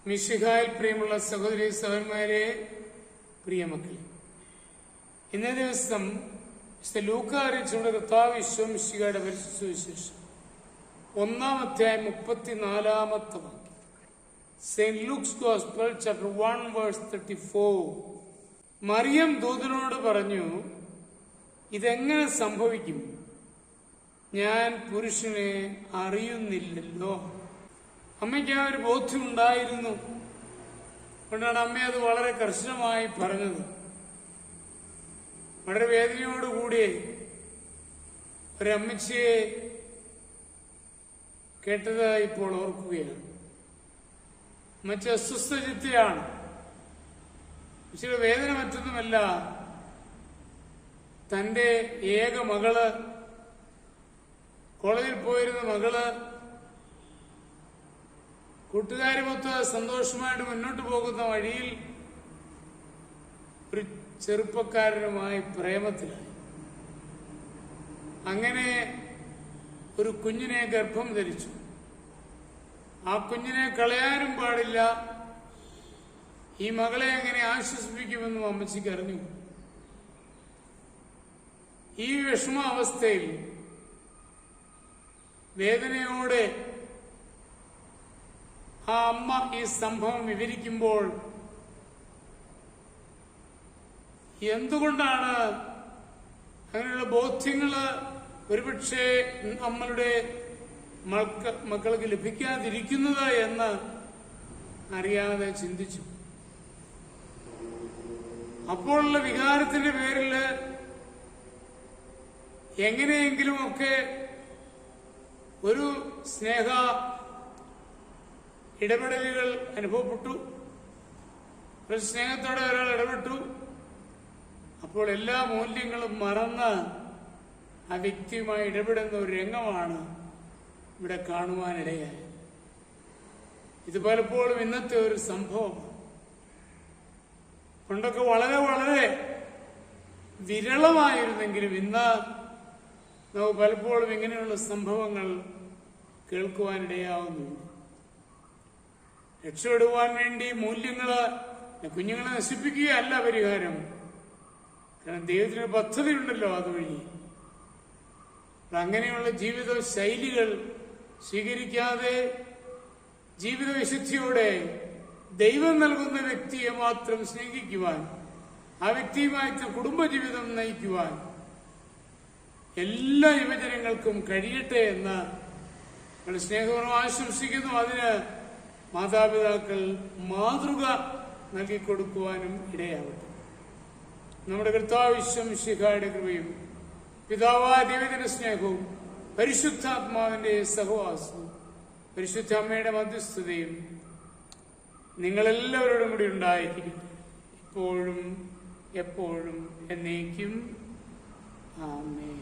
മിശിഹായിൽ പ്രിയമുള്ള സഹോദരി സഹോദരന്മാരെ, പ്രിയമക്കളെ, ഇന്നേ ദിവസം ലൂക്ക അറിയിച്ചുകൊണ്ട് കർത്താവ് ഈശോ മിശിഹായുടെ പരിശുദ്ധ സുവിശേഷം 1-ാം അധ്യായം 34-ാമത്തെ വാക്യം. Saint Luke's gospel chapter 1 verse 34. മറിയം ദൂതനോട് പറഞ്ഞു, ഇതെങ്ങനെ സംഭവിക്കും? ഞാൻ പുരുഷനെ അറിയുന്നില്ലല്ലോ. അമ്മയ്ക്ക് ആ ഒരു ബോധ്യമുണ്ടായിരുന്നു. അതുകൊണ്ടാണ് അമ്മ അത് വളരെ കർശനമായി പറഞ്ഞത്. വളരെ വേദനയോടുകൂടി ഒരമ്മച്ചിയെ കേട്ടത് ഇപ്പോൾ ഓർക്കുകയാണ്. അമ്മച്ചി അസ്വസ്ഥചിത്തയാണ്. അമ്മച്ചിയുടെ വേദന മറ്റൊന്നുമല്ല, തന്റെ ഏക മകള്, കോളേജിൽ പോയിരുന്ന മകള്, കൂട്ടുകാരുമൊത്ത് സന്തോഷമായിട്ട് മുന്നോട്ട് പോകുന്ന വഴിയിൽ ഒരു ചെറുപ്പക്കാരനുമായി പ്രേമത്തിലായി. അങ്ങനെ ഒരു കുഞ്ഞിനെ ഗർഭം ധരിച്ചു. ആ കുഞ്ഞിനെ കളയാനും പാടില്ല. ഈ മകളെ എങ്ങനെ ആശ്വസിപ്പിക്കുമെന്നും അമ്മച്ചിക്ക് അറിഞ്ഞു. ഈ വിഷമാവസ്ഥയിൽ വേദനയോടെ ആ അമ്മ ഈ സംഭവം വിവരിക്കുമ്പോൾ എന്തുകൊണ്ടാണ് അങ്ങനെയുള്ള ബോധ്യങ്ങള് ഒരുപക്ഷെ നമ്മളുടെ മക്കൾക്ക് ലഭിക്കാതിരിക്കുന്നത് എന്ന് അറിയാതെ ചിന്തിച്ചു. അപ്പോഴുള്ള വികാരത്തിന്റെ പേരില് എങ്ങനെയെങ്കിലുമൊക്കെ ഒരു സ്നേഹ ഇടപെടലുകൾ അനുഭവപ്പെട്ടു. ഒരു സ്നേഹത്തോടെ ഒരാൾ ഇടപെട്ടു. അപ്പോൾ എല്ലാ മൂല്യങ്ങളും മറന്ന് ആ വ്യക്തിയുമായി ഇടപെടുന്ന ഒരു രംഗമാണ് ഇവിടെ കാണുവാനിടയായത്. ഇത് പലപ്പോഴും ഇന്നത്തെ ഒരു സംഭവമാണ്. പണ്ടൊക്കെ വളരെ വളരെ വിരളമായിരുന്നെങ്കിലും ഇന്ന് നമുക്ക് പലപ്പോഴും ഇങ്ങനെയുള്ള സംഭവങ്ങൾ കേൾക്കുവാനിടയാവുന്നുണ്ട്. രക്ഷപ്പെടുവാൻ വേണ്ടി മൂല്യങ്ങള് കുഞ്ഞുങ്ങളെ നശിപ്പിക്കുകയല്ല പരിഹാരം. കാരണം ദൈവത്തിന് പദ്ധതിയുണ്ടല്ലോ അതുവഴി. അങ്ങനെയുള്ള ജീവിത ശൈലികൾ സ്വീകരിക്കാതെ ജീവിത വിശുദ്ധിയോടെ ദൈവം നൽകുന്ന വ്യക്തിയെ മാത്രം സ്നേഹിക്കുവാൻ, ആ വ്യക്തിയുമായിട്ട് കുടുംബജീവിതം നയിക്കുവാൻ എല്ലാ യുവജനങ്ങൾക്കും കഴിയട്ടെ എന്ന് നമ്മൾ സ്നേഹപൂർവ്വം ആശംസിക്കുന്നു. അതിന് മാതാപിതാക്കൾ മാതൃക നൽകിക്കൊടുക്കുവാനും ഇടയാവട്ടെ. നമ്മുടെ കർത്താവ് ഈശോ മിശിഹായുടെ കൃപയും പിതാവായ ദൈവത്തിന്റെ സ്നേഹവും പരിശുദ്ധാത്മാവിന്റെ സഹവാസവും പരിശുദ്ധ അമ്മയുടെ മധ്യസ്ഥതയും നിങ്ങളെല്ലാവരോടും കൂടി ഉണ്ടായിരിക്കട്ടെ, ഇപ്പോഴും എപ്പോഴും എന്നേക്കും. ആമേൻ.